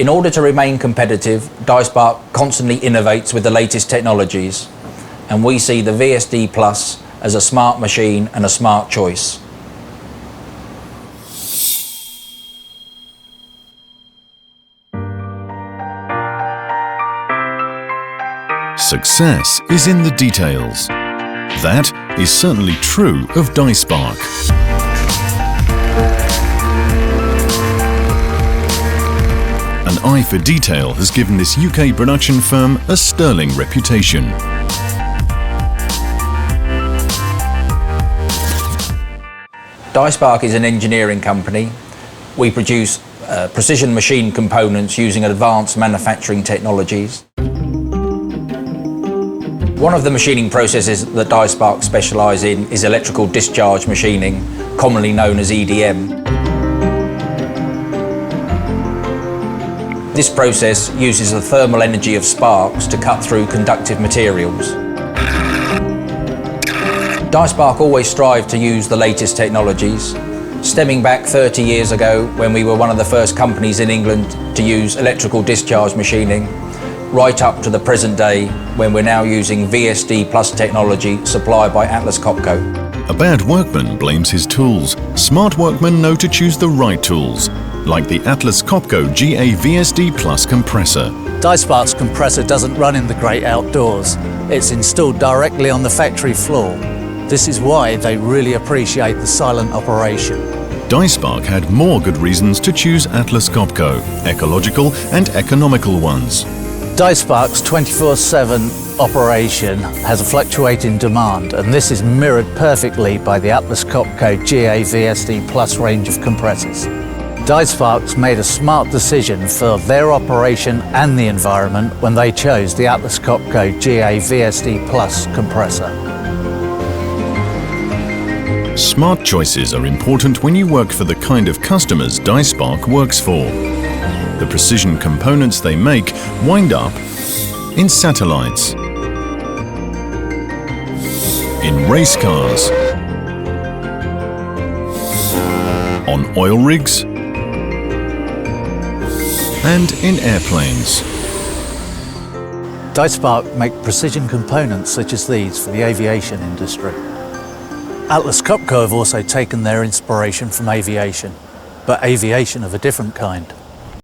In order to remain competitive, DyeSpark constantly innovates with the latest technologies, and we see the VSD Plus as a smart machine and a smart choice. Success is in the details. That is certainly true of DyeSpark. An eye for detail has given this UK production firm a sterling reputation. DyeSpark is an engineering company. We produce precision machine components using advanced manufacturing technologies. One of the machining processes that DyeSpark specialise in is electrical discharge machining, commonly known as EDM. This process uses the thermal energy of sparks to cut through conductive materials. DyeSpark always strived to use the latest technologies, stemming back 30 years ago when we were one of the first companies in England to use electrical discharge machining, right up to the present day when we're now using VSD Plus technology supplied by Atlas Copco. A bad workman blames his tools. Smart workmen know to choose the right tools, like the Atlas Copco GA VSD Plus compressor. DyeSpark's compressor doesn't run in the great outdoors. It's installed directly on the factory floor. This is why they really appreciate the silent operation. DyeSpark had more good reasons to choose Atlas Copco, ecological and economical ones. DyeSpark's 24/7 operation has a fluctuating demand, and this is mirrored perfectly by the Atlas Copco GA VSD Plus range of compressors. DyeSpark's made a smart decision for their operation and the environment when they chose the Atlas Copco GA VSD Plus compressor. Smart choices are important when you work for the kind of customers DyeSpark works for. The precision components they make wind up in satellites, in race cars, on oil rigs, and in airplanes. DyeSpark make precision components such as these for the aviation industry. Atlas Copco have also taken their inspiration from aviation, but aviation of a different kind.